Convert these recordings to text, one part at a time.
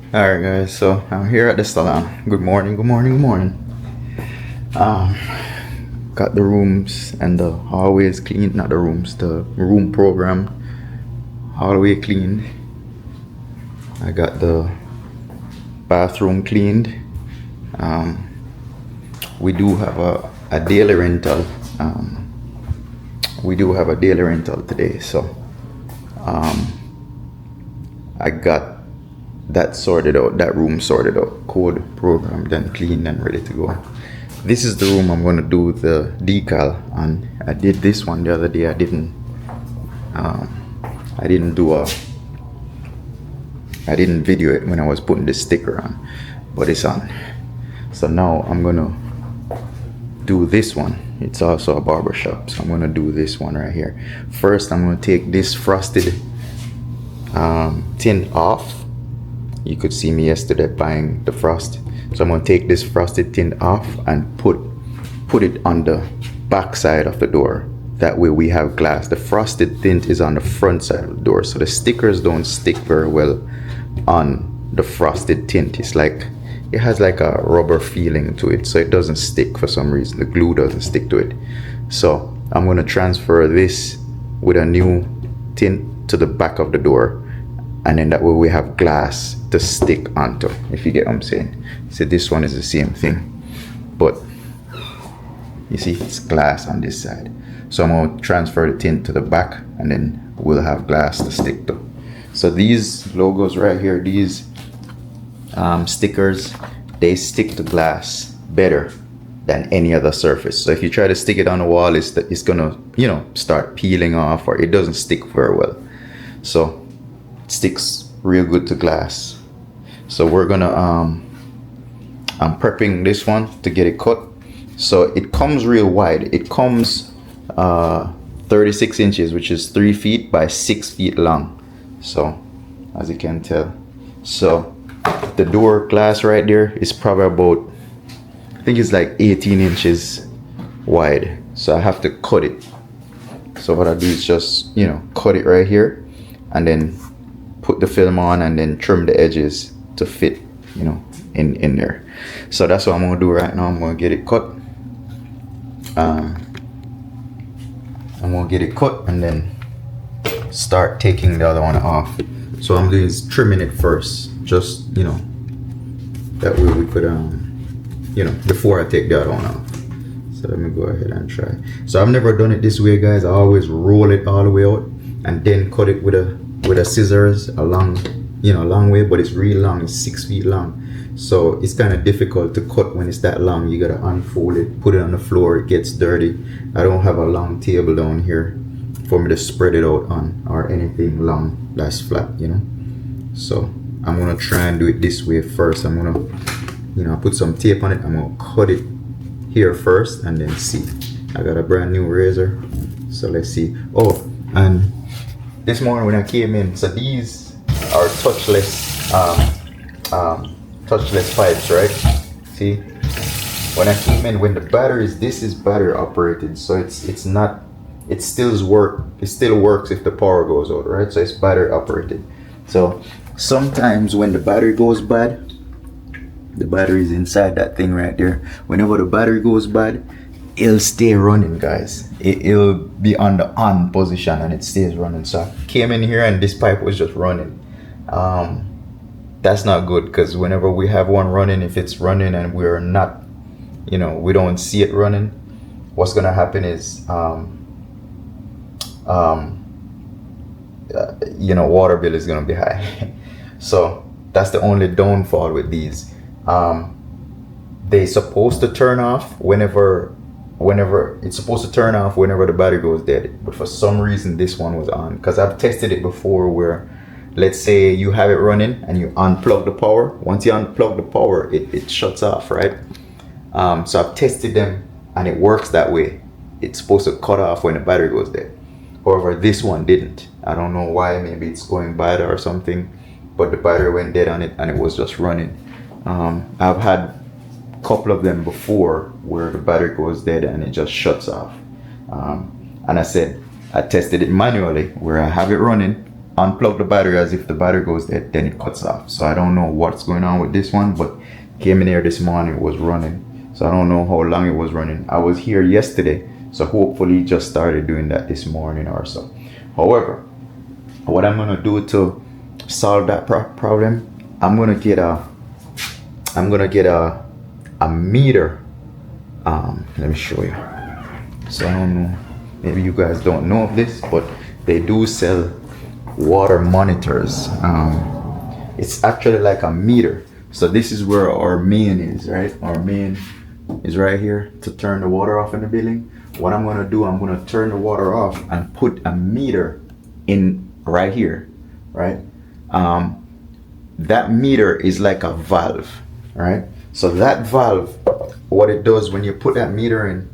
Alright guys, so I'm here at the salon. Good morning, good morning, good morning. Um, got the rooms and the hallways cleaned, not the rooms, the room program hallway cleaned. I got the bathroom cleaned. We do have a daily rental. We do have a daily rental today, so I got that sorted out, that room sorted out, code programmed and cleaned and ready to go. This is the room I'm gonna do the decal on. I did this one the other day. I didn't video it when I was putting the sticker on, but it's on. So now I'm gonna do this one. It's also a barber shop, so I'm gonna do this one right here. First, I'm gonna take this frosted tint off. You could see me yesterday buying the frost, so I'm gonna take this frosted tint off and put it on the back side of the door. That way we have glass. The frosted tint is on the front side of the door, so the stickers don't stick very well on the frosted tint. It's like it has like a rubber feeling to it, so it doesn't stick for some reason. The glue doesn't stick to it. So I'm gonna transfer this with a new tint to the back of the door, and then that way we have glass to stick onto, if you get what I'm saying. So this one is the same thing, but you see it's glass on this side. So I'm going to transfer the tint to the back, and then we'll have glass to stick to. So these logos right here, these stickers, they stick to glass better than any other surface. So if you try to stick it on the wall, it's gonna, start peeling off, or it doesn't stick very well. So it sticks real good to glass. So we're gonna I'm prepping this one to get it cut. So it comes real wide. It comes 36 inches, which is 3 feet by 6 feet long. So as you can tell, so the door glass right there is probably about, I think it's like 18 inches wide. So I have to cut it. So what I do is just, cut it right here, and then put the film on, and then trim the edges to fit, in there. So that's what I'm gonna do right now. I'm gonna get it cut. I'm gonna get it cut and then start taking the other one off. So I'm doing is trimming it first, just that way we could before I take the other one off. So let me go ahead and try. So I've never done it this way, guys. I always roll it all the way out and then cut it with a scissors a long way, but it's real long. It's 6 feet long, so it's kind of difficult to cut when it's that long. You gotta unfold it, put it on the floor, it gets dirty. I don't have a long table down here for me to spread it out on, or anything long that's flat, so I'm gonna try and do it this way first. I'm gonna put some tape on it. I'm gonna cut it here first and then see. I got a brand new razor, so let's see. Oh, and this morning when I came in, so these are touchless pipes, right? See, when I came in, when the batteries, this is battery operated, so it still works if the power goes out, right? So it's battery operated. So sometimes when the battery goes bad, the battery is inside that thing right there. Whenever the battery goes bad, it'll stay running, guys. It'll be on the on position and it stays running. So I came in here and this pipe was just running. That's not good, because whenever we have one running, if it's running and we're not, we don't see it running, what's gonna happen is water bill is gonna be high. So that's the only downfall with these. They're supposed to turn off whenever it's supposed to turn off whenever the battery goes dead, but for some reason this one was on, because I've tested it before where, let's say you have it running and you unplug the power. Once you unplug the power, it shuts off, right? So I've tested them and it works that way. It's supposed to cut off when the battery goes dead. However, this one didn't. I don't know why. Maybe it's going bad or something, but the battery went dead on it and it was just running. I've had a couple of them before where the battery goes dead and it just shuts off. And I tested it manually where I have it running unplug the battery as if the battery goes dead, then it cuts off. So I don't know what's going on with this one, but came in here this morning, it was running. So I don't know how long it was running. I was here yesterday, so hopefully it just started doing that this morning or so. However, what I'm gonna do to solve that problem, I'm gonna get a meter. Let me show you. So I don't know, maybe you guys don't know of this, but they do sell water monitors. It's actually like a meter. So this is where our main is, right? Our main is right here to turn the water off in the building. What I'm gonna do, I'm gonna turn the water off and put a meter in right here, right? That meter is like a valve, right? So that valve, what it does when you put that meter in,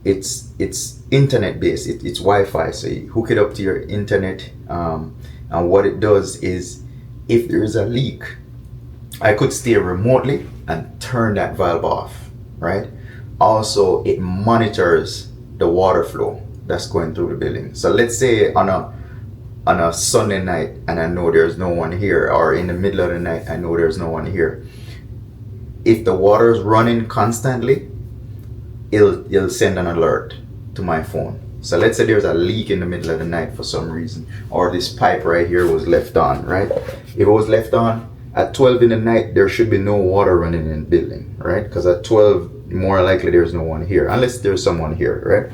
it's internet based. It's Wi-Fi. So you hook it up to your internet, and what it does is, if there is a leak, I could stay remotely and turn that valve off, right? Also, it monitors the water flow that's going through the building. So let's say on a Sunday night and I know there's no one here, or in the middle of the night I know there's no one here. If the water is running constantly, it'll send an alert to my phone. So let's say there's a leak in the middle of the night for some reason, or this pipe right here was left on, right? If it was left on at 12 in the night, there should be no water running in the building, right? Because at 12, more likely there's no one here, unless there's someone here, right?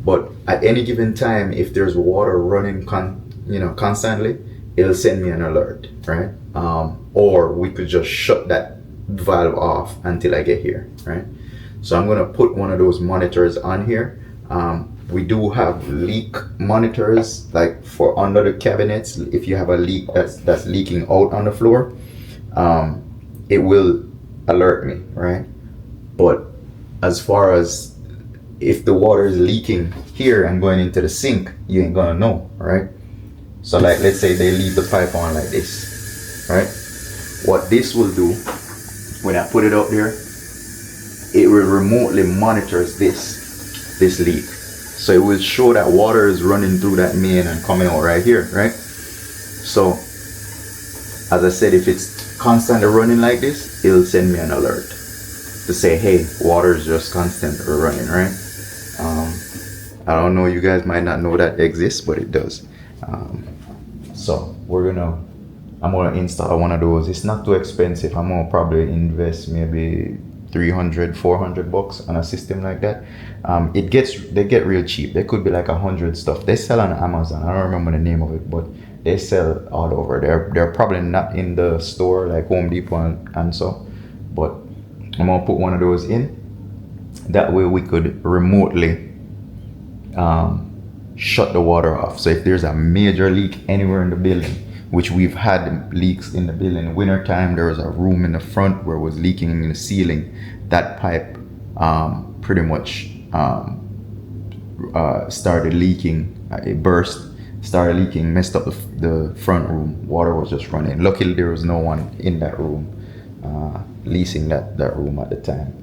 But at any given time, if there's water running constantly, it'll send me an alert, right? Or we could just shut that valve off until I get here, right? So I'm gonna put one of those monitors on here. We do have leak monitors, like for under the cabinets. If you have a leak that's leaking out on the floor, it will alert me, right? But as far as if the water is leaking here and going into the sink, you ain't gonna know, right? So like, let's say they leave the pipe on like this, right? What this will do, when I put it up there, it will remotely monitors this leak. So it will show that water is running through that main and coming out right here, right? So as I said, if it's constantly running like this, it'll send me an alert to say, hey, water is just constantly running, right? I don't know, you guys might not know that exists, but it does. So I'm gonna install one of those. It's not too expensive. I'm gonna probably invest maybe $300-400 on a system like that. They get real cheap. They could be like 100 stuff. They sell on Amazon. I don't remember the name of it, but they sell all over. They're probably not in the store like Home Depot and so, but I'm gonna put one of those in. That way we could remotely shut the water off. So if there's a major leak anywhere in the building, which we've had leaks in the building in winter time, there was a room in the front where it was leaking in the ceiling. That pipe pretty much started leaking. It burst, started leaking, messed up the front room. Water was just running. Luckily there was no one in that room leasing that room at the time.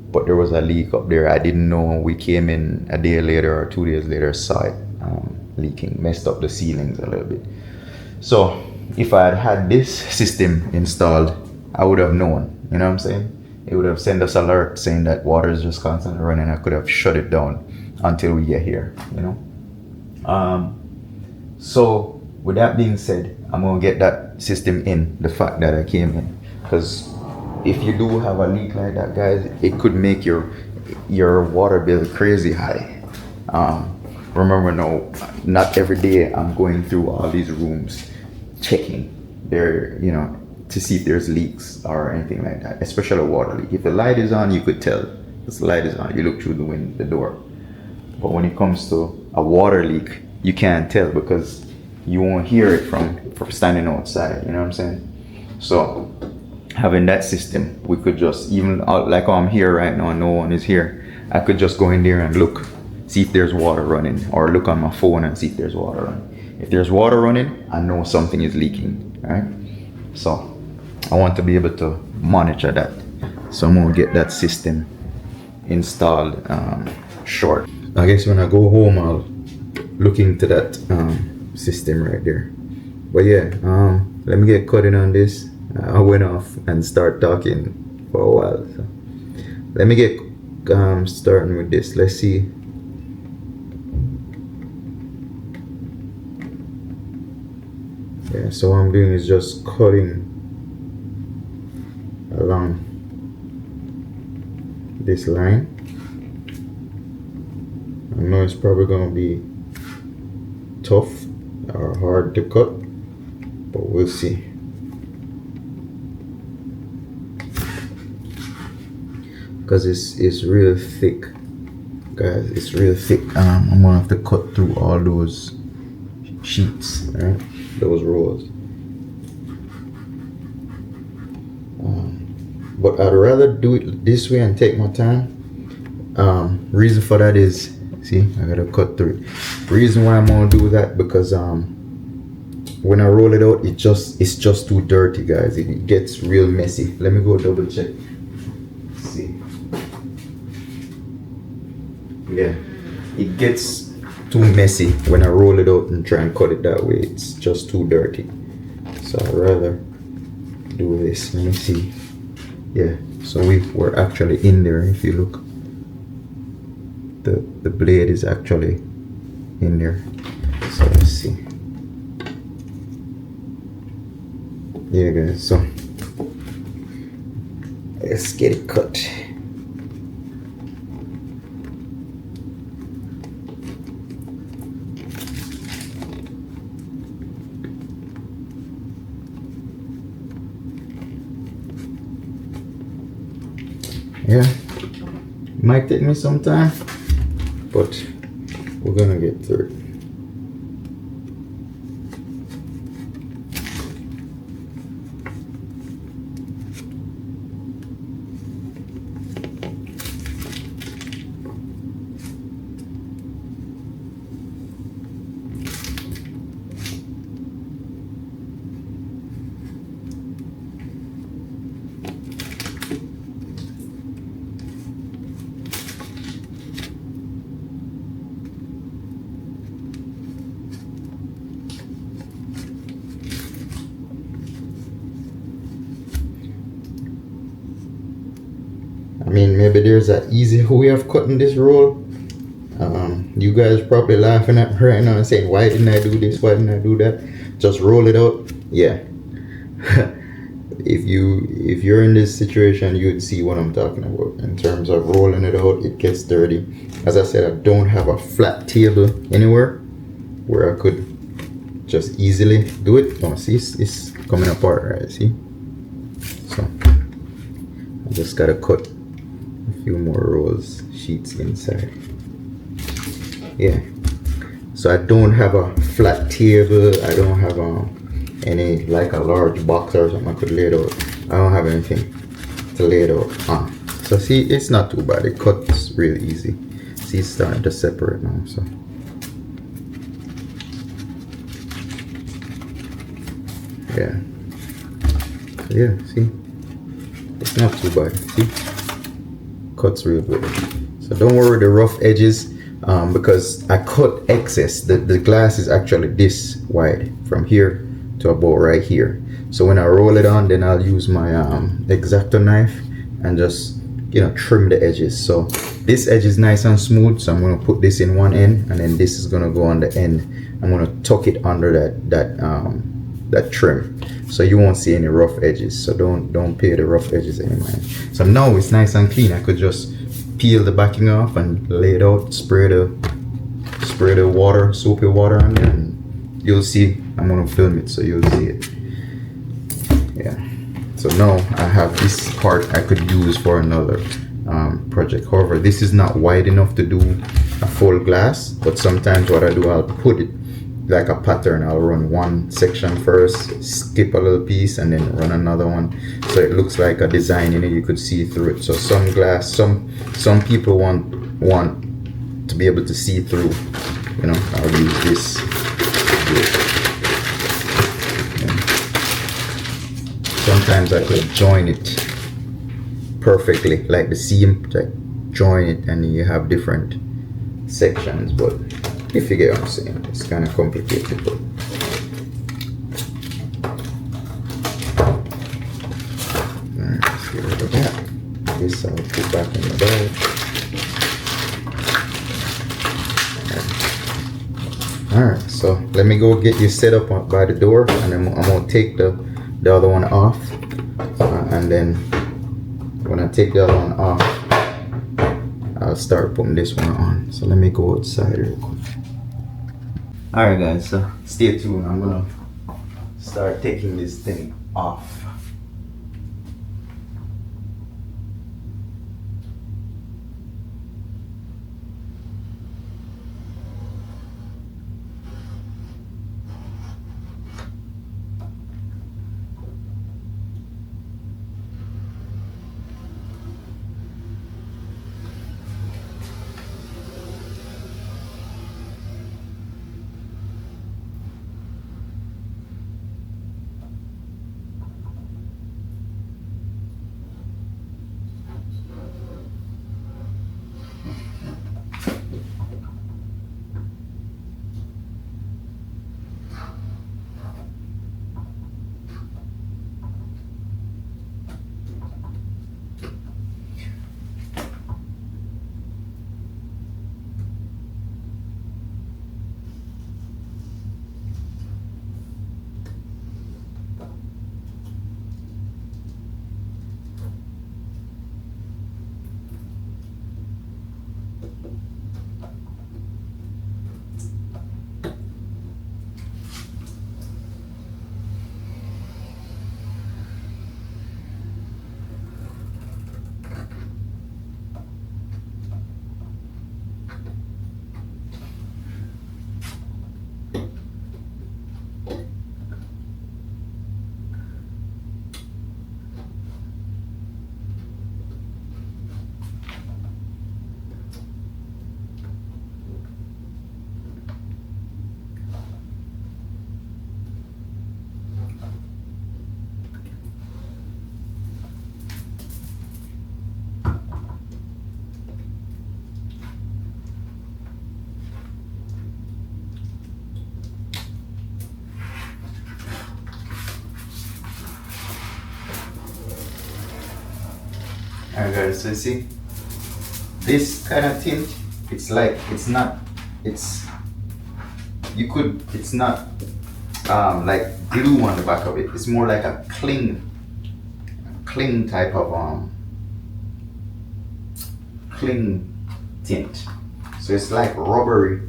But there was a leak up there. I didn't know. We came in a day later or 2 days later, saw it leaking, messed up the ceilings a little bit. So if I had this system installed, I would have known, you know what I'm saying? It would have sent us alert saying that water is just constantly running. I could have shut it down until we get here, you know? So with that being said, I'm gonna get that system in, the fact that I came in, because if you do have a leak like that, guys, it could make your water bill crazy high. Remember, no, not every day I'm going through all these rooms checking there, you know, to see if there's leaks or anything like that, especially a water leak. If the light is on, you could tell. If the light is on, you look through the door. But when it comes to a water leak, you can't tell because you won't hear it from standing outside, you know what I'm saying? So having that system, we could just, even like how I'm here right now and no one is here, I could just go in there and look, see if there's water running, or look on my phone and see if there's water running. If there's water running, I know something is leaking, right? So I want to be able to monitor that. So I'm gonna get that system installed short. I guess when I go home, look into that system right there. But yeah, let me get cutting on this. I went off and start talking for a while. So let me get starting with this. Let's see. Yeah, so what I'm doing is just cutting along this line. I know it's probably gonna be tough or hard to cut, but we'll see. Because it's real thick, guys. It's real thick. I'm gonna have to cut through all those sheets, right? Those rows. But I'd rather do it this way and take my time. Reason for that is, see, I gotta cut through it. Reason why I'm gonna do that because when I roll it out, it's just too dirty, guys. It gets real messy. Let me go double check. See. Yeah, it gets too messy when I roll it out and try and cut it that way. It's just too dirty. So I'd rather do this. Let me see. Yeah, so we're actually in there. If you look, the blade is actually in there. So let's see. Yeah, guys, so let's get it cut. Yeah, it might take me some time, but we're gonna get through it. I mean, maybe there's an easy way of cutting this roll. You guys probably laughing at me right now and saying, why didn't I do this? Why didn't I do that? Just roll it out. Yeah. If you're in this situation, you'd see what I'm talking about. In terms of rolling it out, it gets dirty. As I said, I don't have a flat table anywhere where I could just easily do it. Oh, see, it's coming apart, right? See? So I just gotta cut a few more rows, sheets inside. Yeah, so I don't have a flat table. I don't have any, like a large box or something I could lay it out. I don't have anything to lay it out on. So see, it's not too bad. It cuts really easy. See, it's starting to separate now. So yeah, see, it's not too bad. See, cuts real good. So don't worry the rough edges, because I cut excess. The glass is actually this wide from here to about right here. So when I roll it on, then I'll use my X-Acto knife and just, you know, trim the edges. So this edge is nice and smooth, so I'm going to put this in one end, and then this is going to go on the end. I'm going to tuck it under that trim, so you won't see any rough edges. So don't pay the rough edges any mind. So now it's nice and clean. I could just peel the backing off and lay it out, spray the water, soapy water on there, and you'll see. I'm gonna film it so you'll see it. Yeah, so now I have this part I could use for another project. However, this is not wide enough to do a full glass, but sometimes what I do, I'll put it like a pattern. I'll run one section first, skip a little piece, and then run another one, so it looks like a design in it. You could see through it. So some glass, some people want to be able to see through. You know, I'll use this. Sometimes I could join it perfectly, like the seam, like join it, and you have different sections. But If you get what I'm saying, it's kind of complicated, but alright, let's get rid of that. This I'll put back in the bag. Alright, so let me go get you set up by the door, and then I'm gonna take the other one off, and then when I take the other one off, I'll start putting this one on. So let me go outside real quick. Alright guys, so stay tuned. I'm gonna start taking this thing off. Alright guys, so you see, this kind of tint, it's like, it's not like glue on the back of it. It's more like a cling type of cling tint. So it's like rubbery,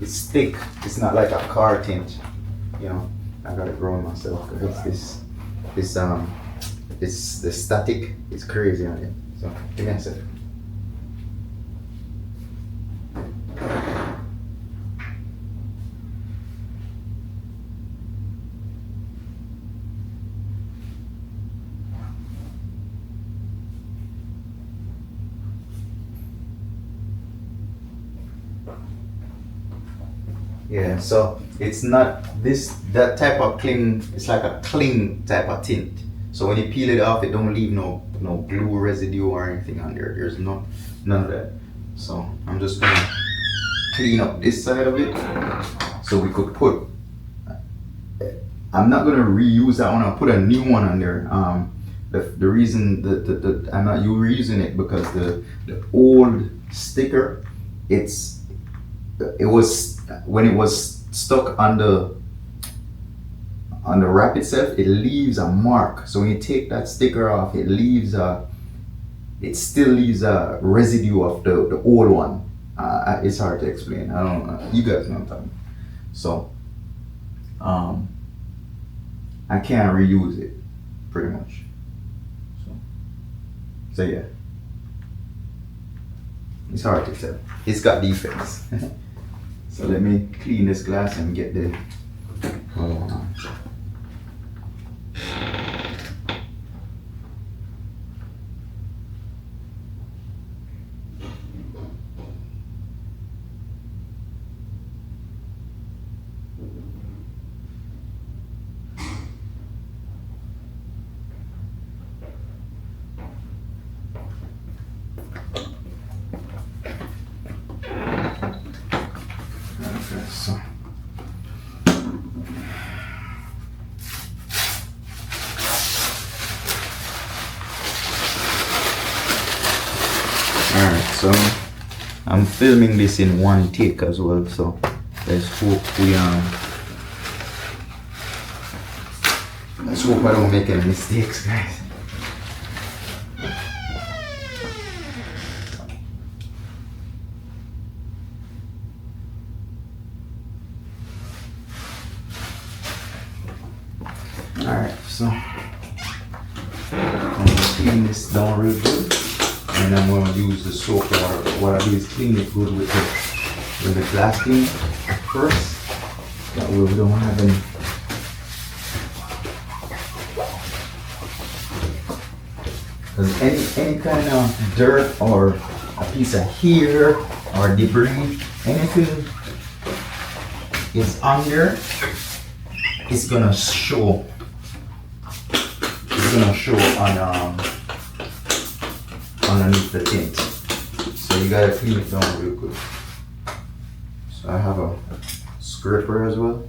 it's thick, it's not like a car tint, you know. I got it growing myself because the static is crazy on it. So give me a second. Yeah, so it's not that type of cling. It's like a cling type of tint. So when you peel it off, it don't leave no glue residue or anything on there. There's none of that. So I'm just gonna clean up this side of it, so we could put. I'm not gonna reuse that one. I'll put a new one on there. The reason that I'm not reusing it because the old sticker, it was when it was stuck on the wrap itself, it leaves a mark. So when you take that sticker off, it still leaves a residue of the old one. It's hard to explain. I don't know. You guys know what I'm talking about. So I can't reuse it, pretty much. So yeah, it's hard to tell. It's got defects. So let me clean this glass and get the other one on. So I'm filming this in one take as well, so let's hope let's hope I don't make any mistakes, guys. Alright, so I'm gonna clean this down real good, and I'm gonna use the soap water. What I do is clean it good with the glass cleaner first. That way we don't have any. Because any kind of dirt or a piece of hair or debris, anything is under, it's gonna show. It's gonna show on underneath the tint. So you gotta clean it down real good. So I have a scraper as well,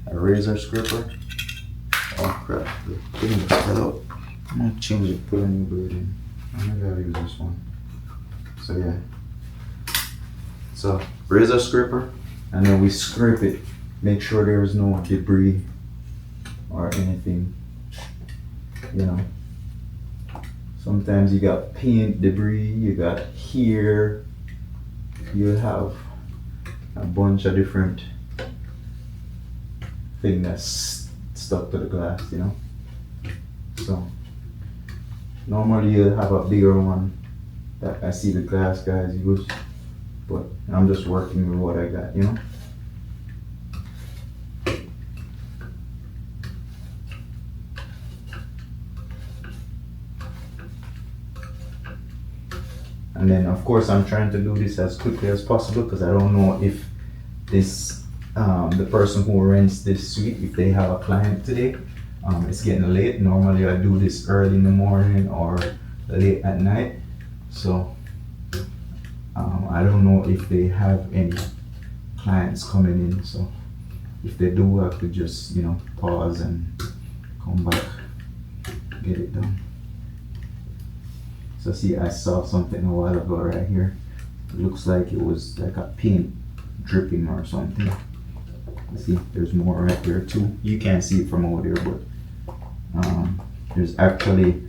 a razor scraper. Oh crap, the thing fell out. I'm gonna change it, put a new blade in. Maybe I'll use this one. So yeah. So razor scraper, and then we scrape it. Make sure there is no debris or anything. You know, sometimes you got paint debris, you got hair, you have a bunch of different things that's stuck to the glass, you know. So normally you'll have a bigger one that I see the glass guys use, but I'm just working with what I got, you know. And then of course I'm trying to do this as quickly as possible because I don't know if this the person who rents this suite, if they have a client today. It's getting late. Normally I do this early in the morning or late at night. So I don't know if they have any clients coming in. So if they do, I could just, you know, pause and come back, get it done. So see, I saw something a while ago right here. It looks like it was like a paint dripping or something. See, there's more right there too. You can't see it from over there, but there's actually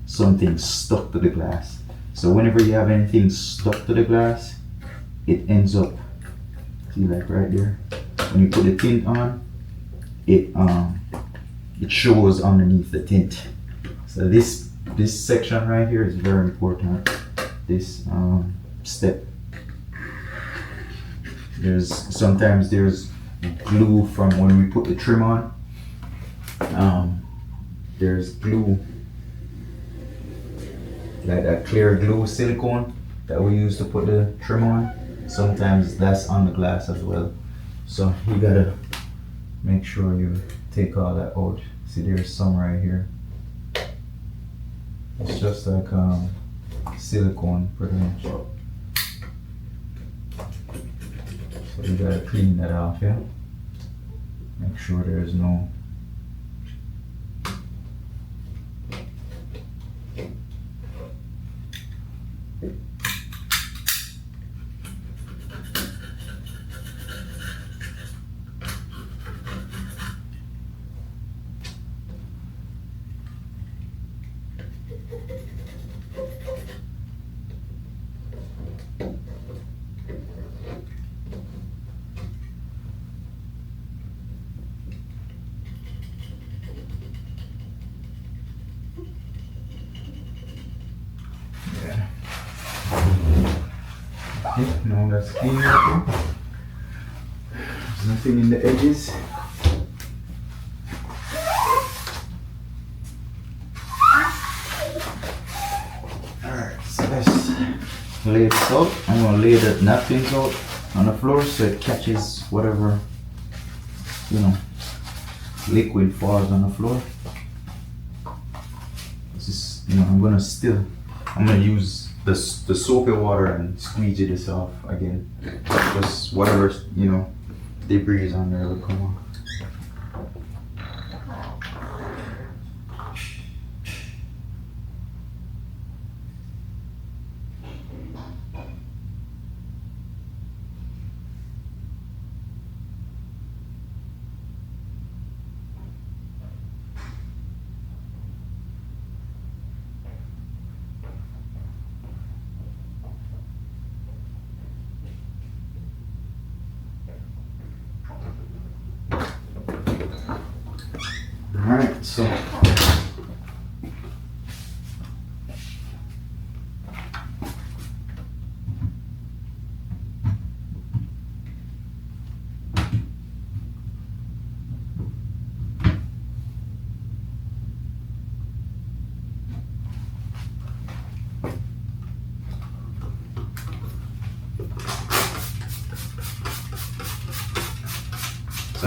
something stuck to the glass. So whenever you have anything stuck to the glass, it ends up, see, like right there. When you put the tint on, it shows underneath the tint. So this section right here is very important. This step. Sometimes there's glue from when we put the trim on. There's glue, like that clear glue silicone that we use to put the trim on. Sometimes that's on the glass as well. So you gotta make sure you take all that out. See, there's some right here. It's just like silicone pretty much. So you gotta clean that off, yeah? Make sure there's no no, that's clean right there. There's nothing in the edges. Alright, so let's lay this out. I'm gonna lay the napkins out on the floor so it catches whatever, you know, liquid falls on the floor. This is, you know, I'm gonna use the soapy water and squeegee this off again. Just whatever, you know, debris on there will come off. Alright, so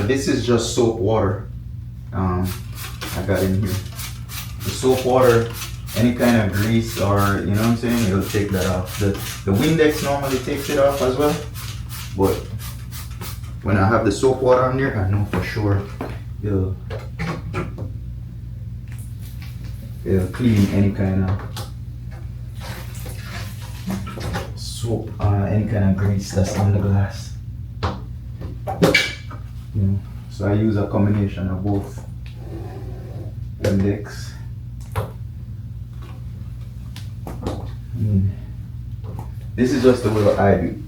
this is just soap water. I got in here. The soap water, any kind of grease or, you know what I'm saying, it'll take that off. The Windex normally takes it off as well, but when I have the soap water on there, I know for sure it'll clean any kind of soap, any kind of grease that's on the glass. You know, so I use a combination of both Windex. This is just the way I do.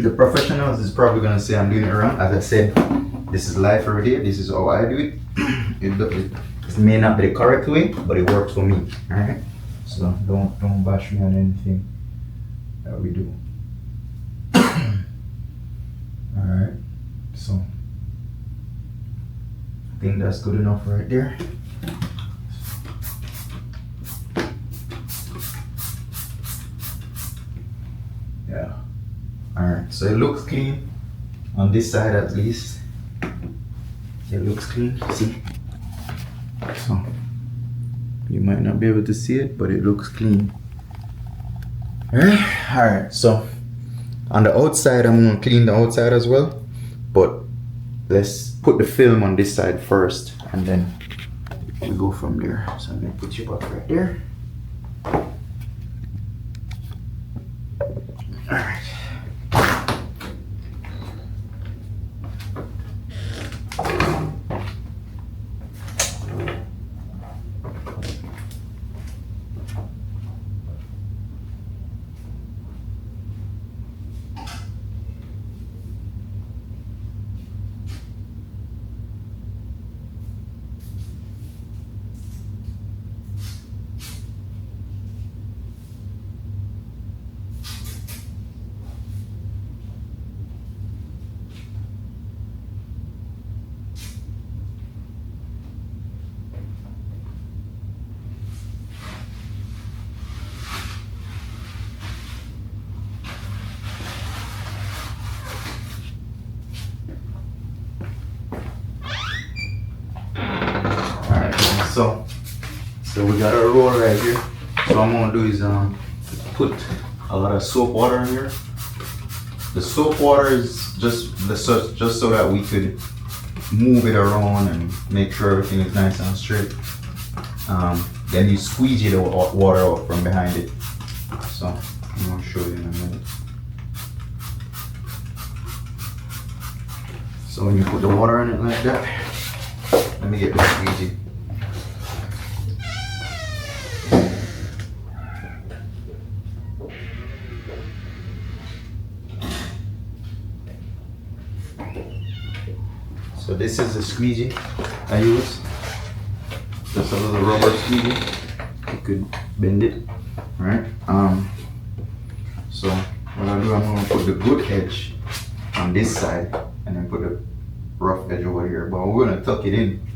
The professionals is probably gonna say I'm doing it wrong. As I said, this is life every day. This is how I do it. It may not be the correct way, but it works for me. All right. So don't bash me on anything that we do. All right. So I think that's good enough right there. Yeah. Alright, so it looks clean on this side at least. It looks clean, see? So you might not be able to see it, but it looks clean. Alright, so on the outside, I'm gonna clean the outside as well, but let's put the film on this side first and then we go from there. So I'm gonna put you back right there. Alright. So we got our roll right here. So what I'm gonna do is put a lot of soap water in here. The soap water is just so that we could move it around and make sure everything is nice and straight. Then you squeegee the water out from behind it. So I'm gonna show you in a minute. So when you put the water in it like that, let me get the squeegee. So this is the squeegee I use. Just a little rubber squeegee. You could bend it, right? So what I'll do, I'm gonna put the good edge on this side and then put the rough edge over here. But we're gonna tuck it in,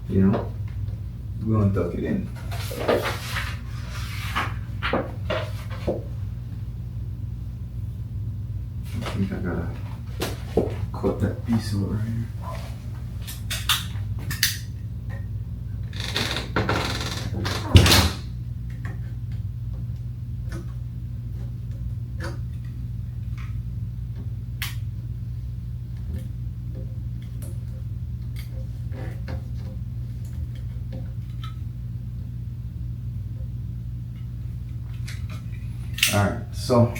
you know? We're gonna tuck it in. I think I gotta cut that piece over here. Alright, so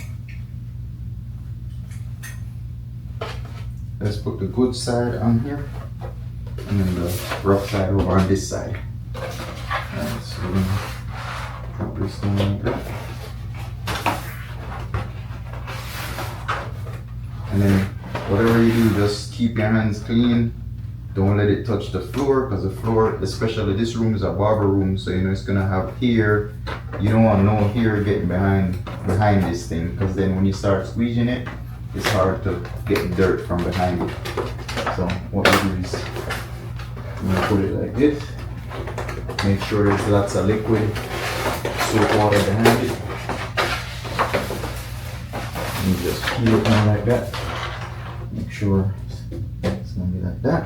let's put the good side on here and then the rough side over on this side. Alright, so we're gonna drop this down like that. And then whatever you do, just keep your hands clean Don't let it touch the floor, because the floor, especially this room, is a barber room, so you know it's gonna have hair. You don't want no hair getting behind this thing, because then when you start squeezing it, it's hard to get dirt from behind it. So what we do is I'm gonna put it like this. Make sure there's lots of liquid soap water behind it. And you just peel it down like that. Make sure it's gonna be like that.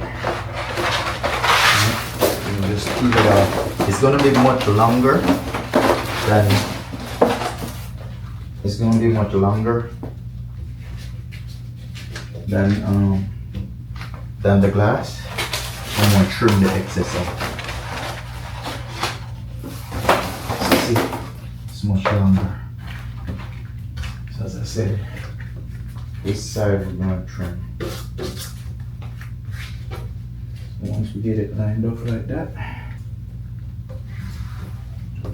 And you just peel it off. It's gonna be much longer than than the glass. I'm gonna trim the excess off. See, it's much longer. So as I said, this side we're gonna trim. So once we get it lined up like that,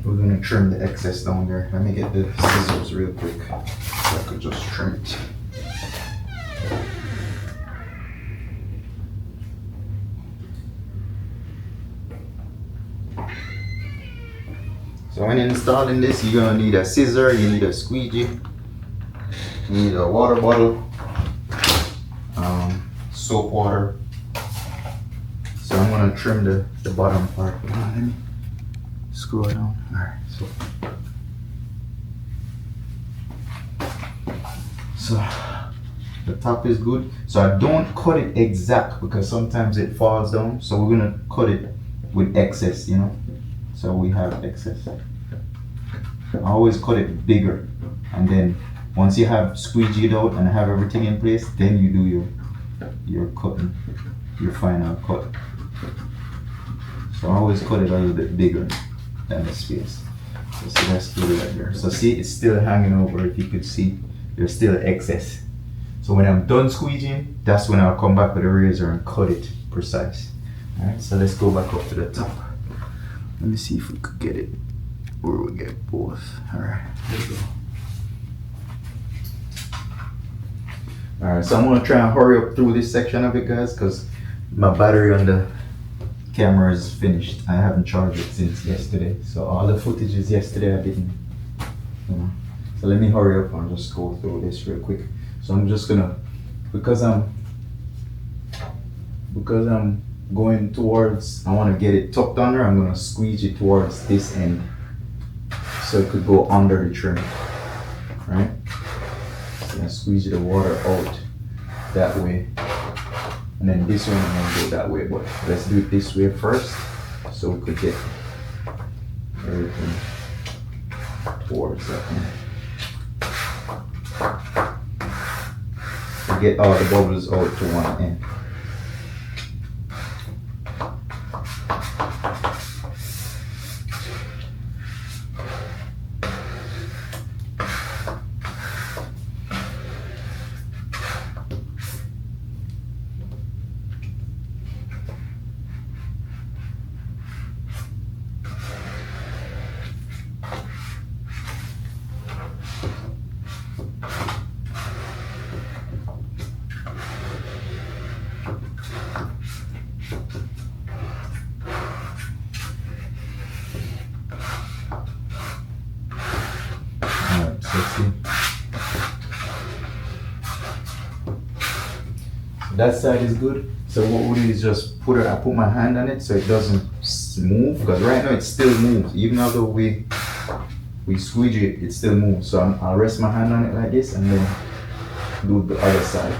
we're gonna trim the excess down there. Let me get the scissors real quick so I could just trim it. So when installing this, you're gonna need a scissor, you need a squeegee, you need a water bottle, soap water. So I'm gonna trim the bottom part. Let me screw it on. Alright, so the top is good. So I don't cut it exact because sometimes it falls down. So we're gonna cut it with excess, you know. So we have excess. I always cut it bigger, and then once you have squeegeed out and have everything in place, then you do your cutting, your final cut. So I always cut it a little bit bigger than the space. So see, that's still right there. So see, it's still hanging over. If you could see, there's still excess. So when I'm done squeegeeing, that's when I'll come back with a razor and cut it precise. All right, so let's go back up to the top. Let me see if we could get it where we get both. All right, there we go. All right, so I'm gonna try and hurry up through this section of it, guys, because my battery on the camera is finished. I haven't charged it since yesterday, so all the footage is yesterday. I didn't, you know. So let me hurry up and just go through this real quick. So I'm just gonna, because I'm going towards, I want to get it tucked under, I'm going to squeeze it towards this end so it could go under the trim, right? So I squeeze the water out that way, and then this one I'm going to go that way, but let's do it this way first so we could get everything towards that end. To get all the bubbles out to one end. That side is good. So what we do is just I put my hand on it so it doesn't move, because right now it still moves. Even although we squeeze it, it still moves. So I'll rest my hand on it like this and then do the other side.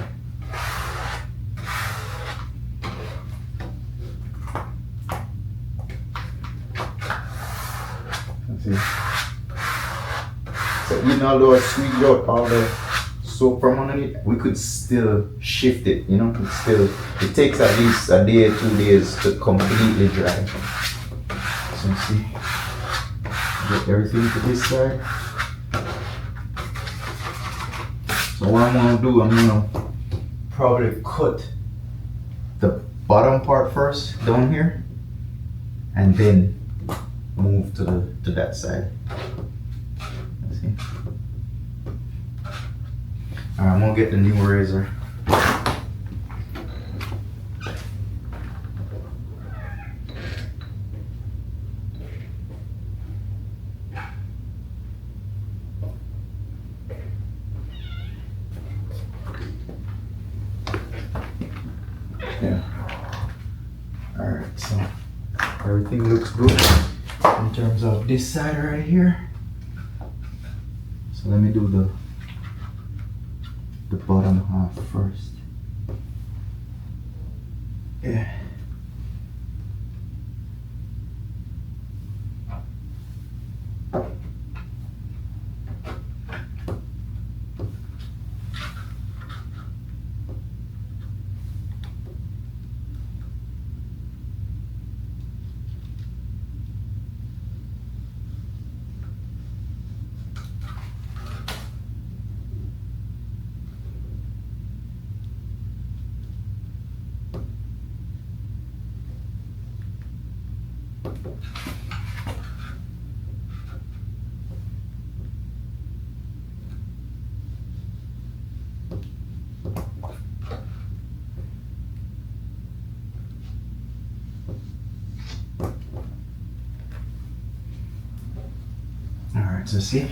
Let's see. So even although I squeeze out all the soap from underneath, we could still shift it, you know. It takes at least a day or 2 days to completely dry. So see, get everything to this side. So what I'm gonna do, I'm gonna probably cut the bottom part first down here, and then move to that side. Let's see. Alright, I'm gonna get the new razor. Everything looks good in terms of this side right here. So let me do the bottom half first. Yeah. Alright, so see?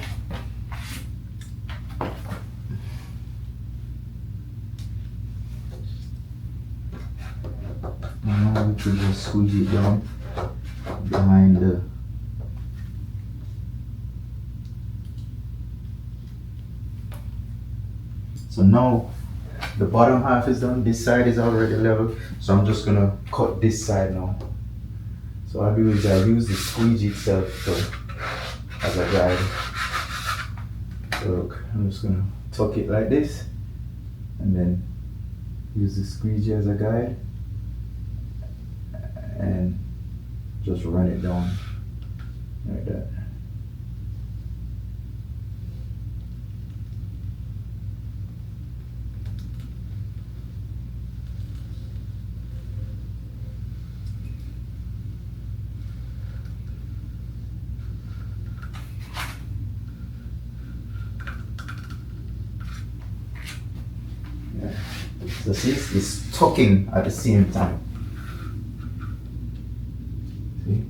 Now we should just squeeze it down behind the so now the bottom half is done, this side is already level, so I'm just gonna cut this side now. So I use the squeegee itself as a guide. So look, I'm just gonna tuck it like this and then use the squeegee as a guide and just run it down like that. Yeah. So see, it's tucking at the same time. See?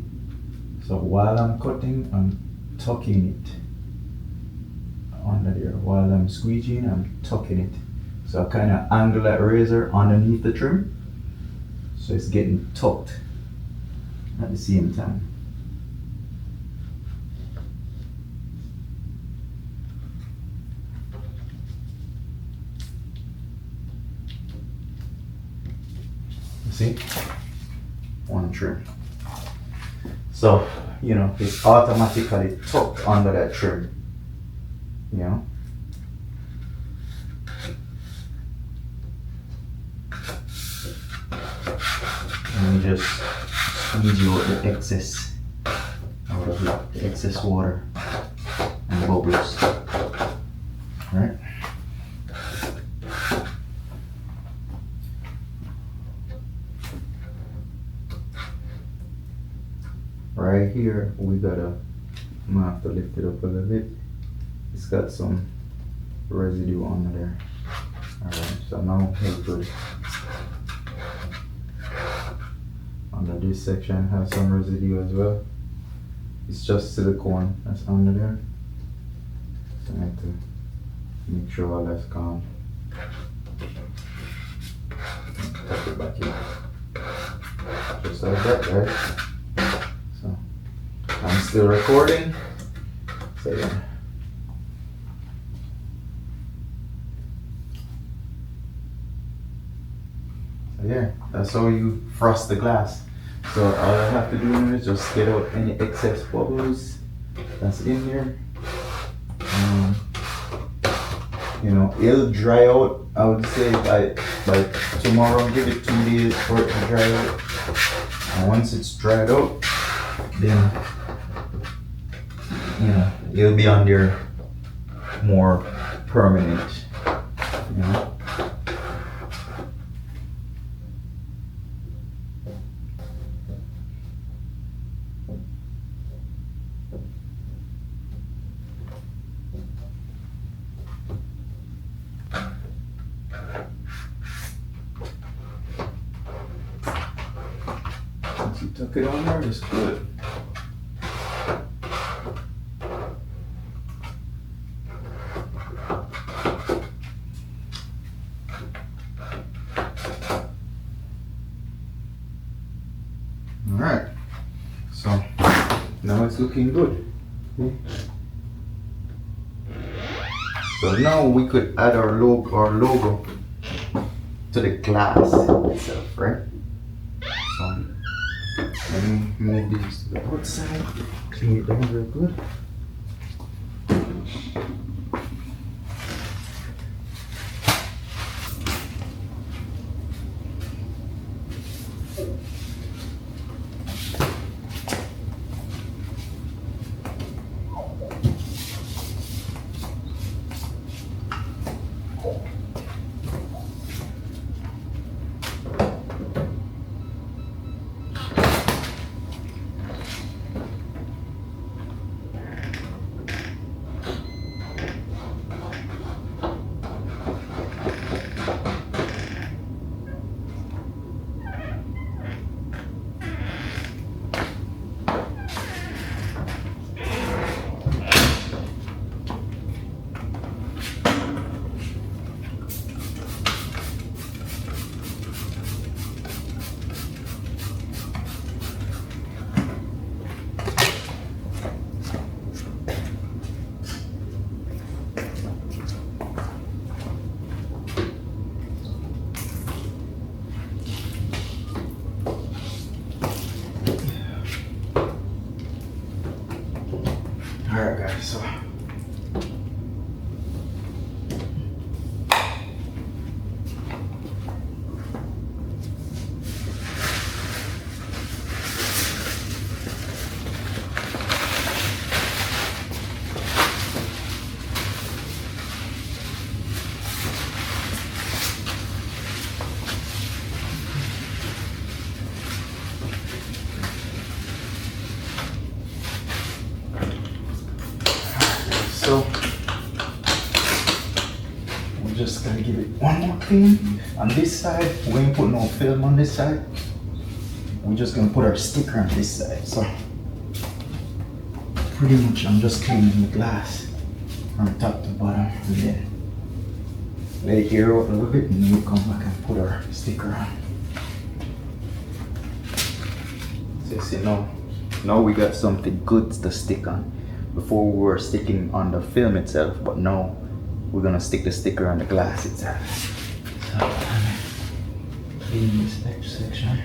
So while I'm cutting, I'm tucking it under there. While I'm squeegeeing, I'm tucking it. So I kind of angle that razor underneath the trim. So it's getting tucked at the same time. You see? One trim. So, you know, it's automatically tucked under that trim. You know? And you just squeeze out the excess out of it, the excess water and bubbles. Right? Right here, I'm gonna have to lift it up a little bit. It's got some residue under there. Alright, so now we could, under this section, have some residue as well. It's just silicone that's under there. So I have to make sure all that's gone. Tuck it back in. Just like that, right? So I'm still recording. So yeah. So yeah, that's how you frost the glass. So all I have to do now is just get out any excess bubbles that's in here. You know, it'll dry out, I would say by tomorrow. Give it 2 days for it to dry out. And once it's dried out, then you know it'll be on there more permanent. You know. Once you tuck it on there, it's good. Alright, So now it's looking good. So now we could add our logo to the glass itself, right? So let me move these to the outside, clean it down real good. Alright guys, so we're just gonna give it one more clean on this side. We ain't put no film on this side. We're just gonna put our sticker on this side. So pretty much I'm just cleaning the glass from top to bottom and then let it air out a little bit and then we'll come back and put our sticker on. So you see now we got something good to stick on. Before we were sticking on the film itself, but now we're gonna stick the sticker on the glass itself. So I'm clean this edge section.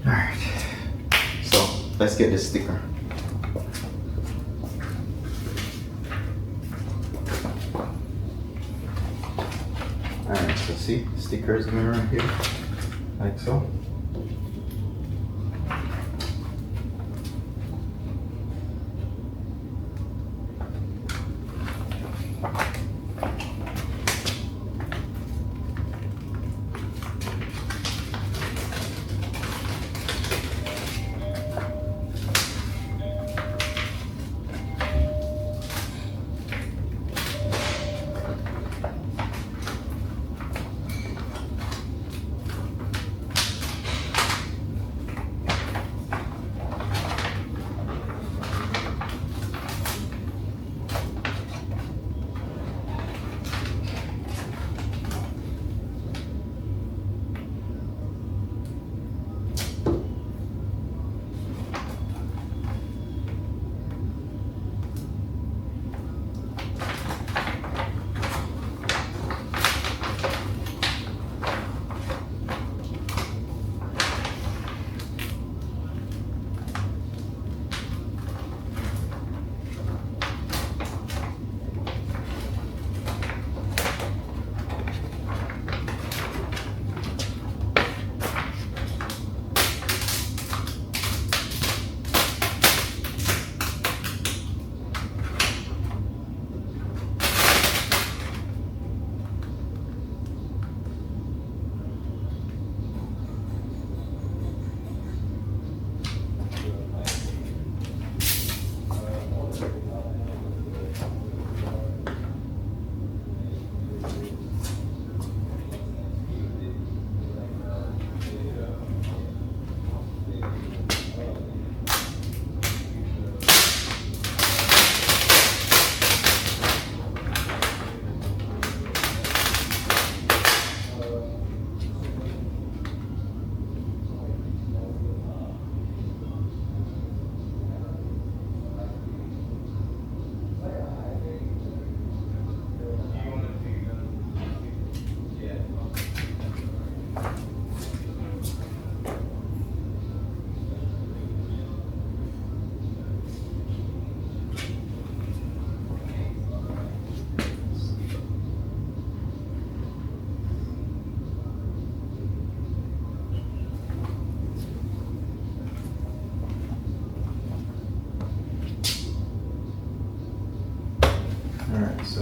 Alright, so let's get this sticker. Alright, so see, sticker is going around here, like so.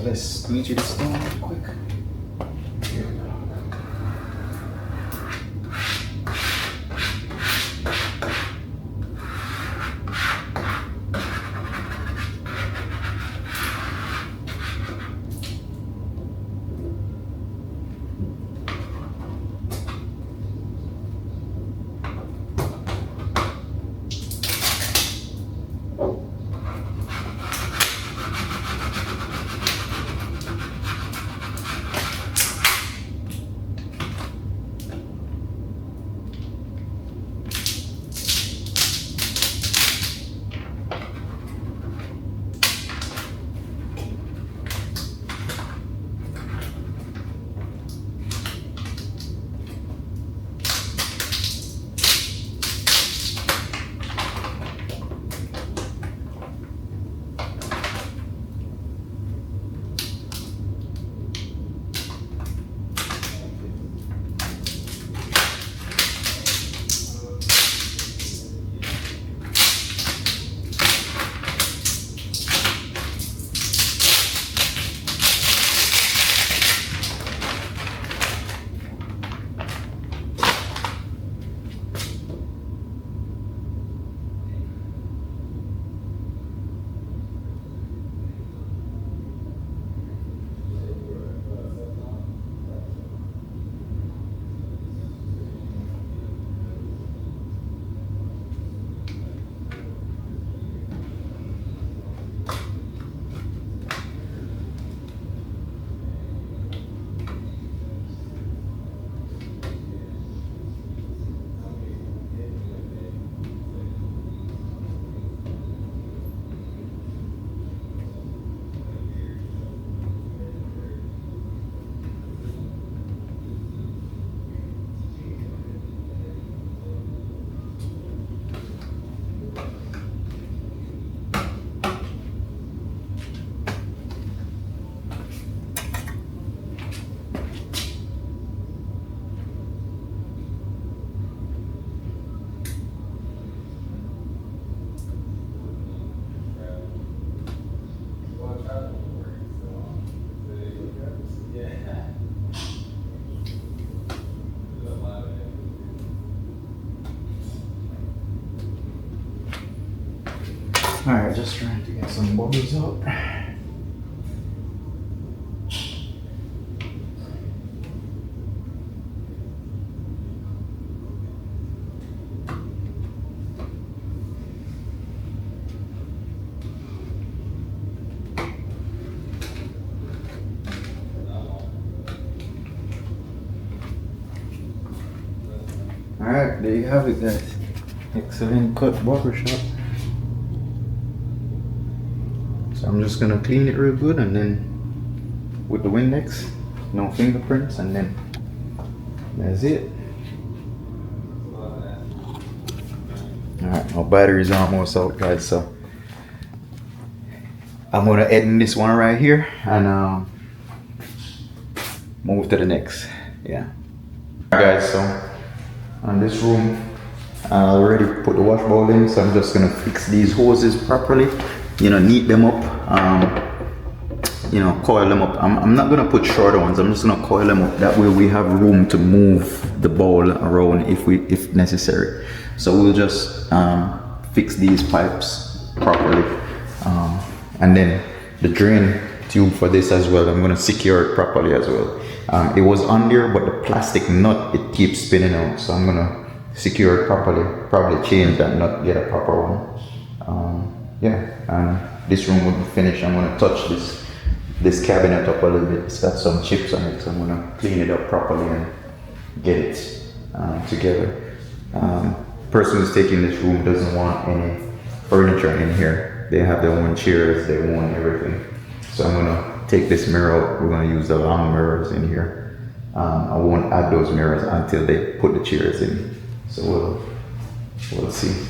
let's squeegee this down real quick. Here we go. Alright, just trying to get some bubbles out. Alright, there you have it guys. Excellent cut barbershop. So I'm just gonna clean it real good and then with the Windex, no fingerprints, and then that's it. Alright, my battery's almost out guys, so I'm gonna end this one right here and move to the next. Yeah. Alright guys, so on this room I already put the wash bowl in, so I'm just gonna fix these hoses properly, you know, neat them up, you know, coil them up. I'm not gonna put shorter ones, I'm just gonna coil them up, that way we have room to move the bowl around if necessary. So we'll just fix these pipes properly, and then the drain tube for this as well, I'm gonna secure it properly as well. It was on there, but the plastic nut, it keeps spinning out, so I'm gonna secure it properly, probably change that nut, get a proper one. Yeah, and this room will be finished. I'm gonna touch this cabinet up a little bit. It's got some chips on it, so I'm gonna clean it up properly and get it together. Person who's taking this room doesn't want any furniture in here. They have their own chairs, their own everything. So I'm gonna take this mirror out. We're gonna use the long mirrors in here. I won't add those mirrors until they put the chairs in. So we'll see.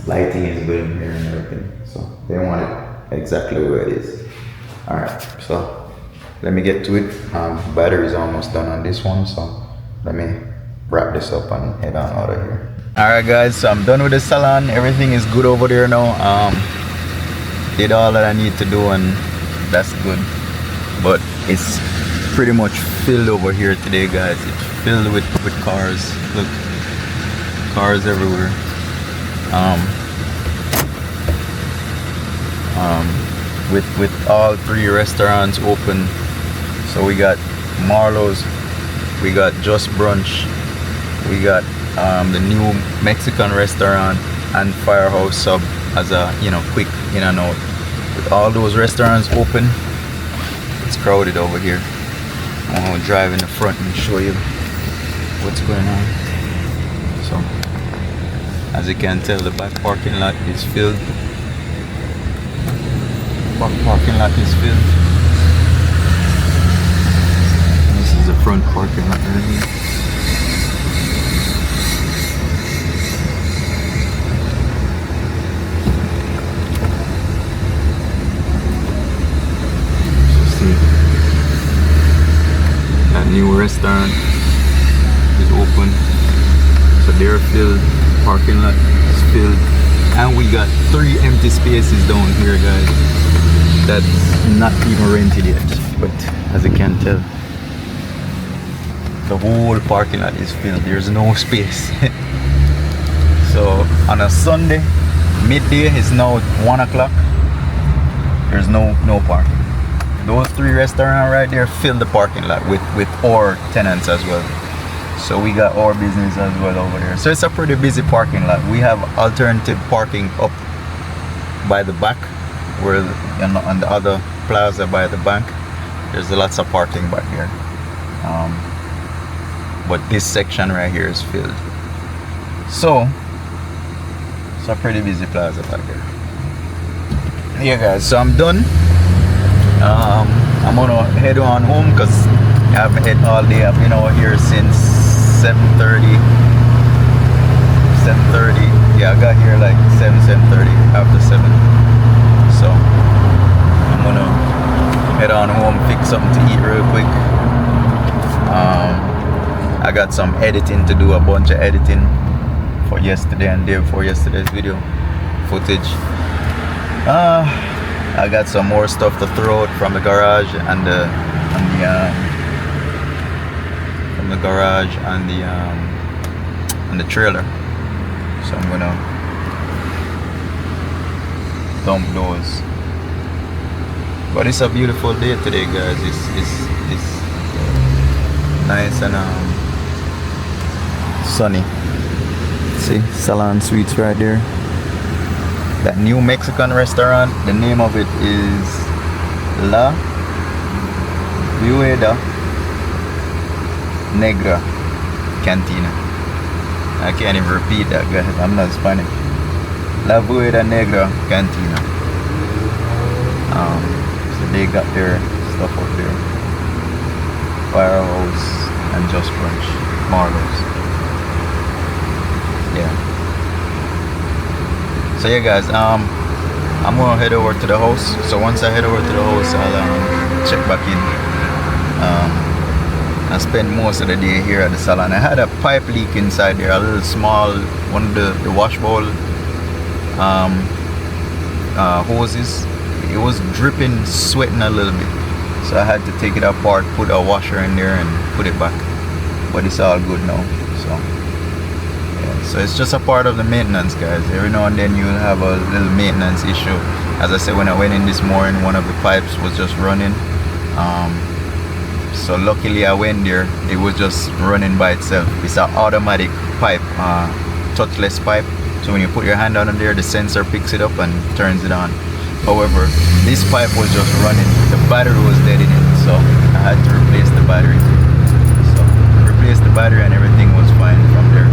Lighting is good in here and everything. So they want it exactly where it is. All right, so let me get to it. Battery's almost done on this one, so let me wrap this up and head on out of here. All right guys, so I'm done with the salon. Everything is good over there now. Did all that I need to do, and that's good. But it's pretty much filled over here today, guys. It's filled with cars. Look, cars everywhere. With all 3 restaurants open. So we got Marlo's, we got Just Brunch, we got the new Mexican restaurant, and Firehouse Sub as a quick in and out. With all those restaurants open, it's crowded over here. I'm gonna drive in the front and show you what's going on. So as you can tell, the back parking lot is filled. Back parking lot is filled. This is the front parking lot right here. That new restaurant is open, so they're filled. Parking lot is filled, and we got 3 empty spaces down here, guys. That's not even rented yet, but as you can tell, the whole parking lot is filled. There's no space. So on a Sunday, midday is now 1 o'clock. There's no parking. Those 3 restaurants right there fill the parking lot with our tenants as well. So we got our business as well over there. So it's a pretty busy parking lot. We have alternative parking up by the back, where on the other plaza by the bank, there's lots of parking back here. But this section right here is filled. So it's a pretty busy plaza back here. Yeah, guys, so I'm done. I'm gonna head on home because I haven't had all day. I've been out here since 7:30. Yeah, I got here like 7:30, after 7. So I'm gonna head on home, fix something to eat real quick. I got some editing to do, a bunch of editing for yesterday and day before yesterday's video footage. I got some more stuff to throw out from the garage and the trailer. So I'm gonna dump those. But it's a beautiful day today, guys. It's nice and sunny. See, Salon Suites right there. That new Mexican restaurant, the name of it is La Viuda Negra Cantina. I can't even repeat that, guys. I'm not Spanish. La Viuda Negra Cantina. So they got their stuff up there. Firehouse and Just Brunch, Marlo's. Yeah. So yeah, guys, I'm gonna head over to the house. So once I head over to the house, I'll check back in. I spend most of the day here at the salon. I had a pipe leak inside there, a little small one of the wash bowl hoses. It was dripping, sweating a little bit. So I had to take it apart, put a washer in there and put it back. But it's all good now. So it's just a part of the maintenance, guys. Every now and then you'll have a little maintenance issue. As I said, when I went in this morning, one of the pipes was just running. So luckily I went there, it was just running by itself. It's an automatic pipe, touchless pipe. So when you put your hand on there, the sensor picks it up and turns it on. However, this pipe was just running. The battery was dead in it, so I had to replace the battery. So replace the battery and everything was fine from there.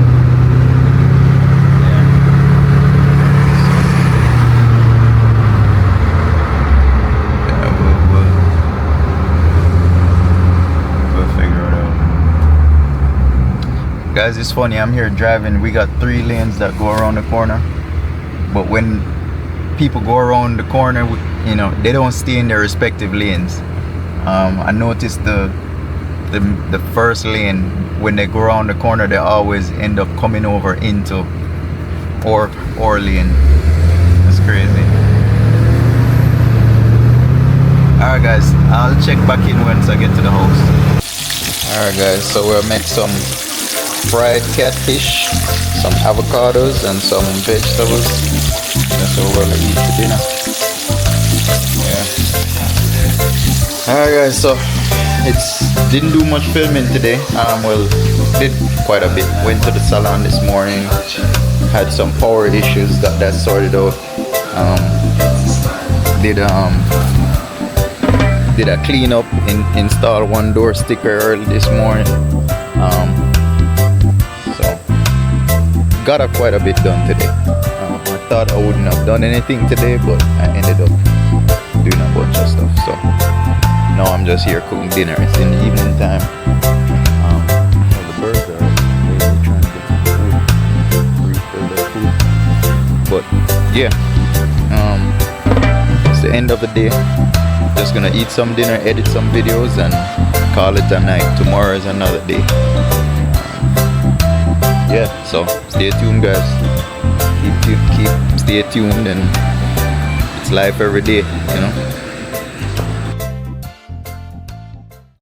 Guys, it's funny, I'm here driving. We got 3 lanes that go around the corner, but when people go around the corner, they don't stay in their respective lanes. I noticed the first lane, when they go around the corner, they always end up coming over into our lane. That's crazy. Alright guys, I'll check back in once I get to the house. Alright guys, so we'll make some fried catfish, some avocados and some vegetables. That's what we're gonna eat for dinner. Yeah. Alright guys, so didn't do much filming today. Well, did quite a bit. Went to the salon this morning, had some power issues, got that sorted out. Did a clean up, install one door sticker early this morning. So got quite a bit done today. I thought I wouldn't have done anything today, but I ended up doing a bunch of stuff. So now I'm just here cooking dinner. It's in the evening time. The birds are really trying to get food, refill their food. But yeah, it's the end of the day. Just gonna eat some dinner, edit some videos, and call it a night. Tomorrow is another day. Yeah, so stay tuned, guys. Stay tuned, and it's life every day, you know.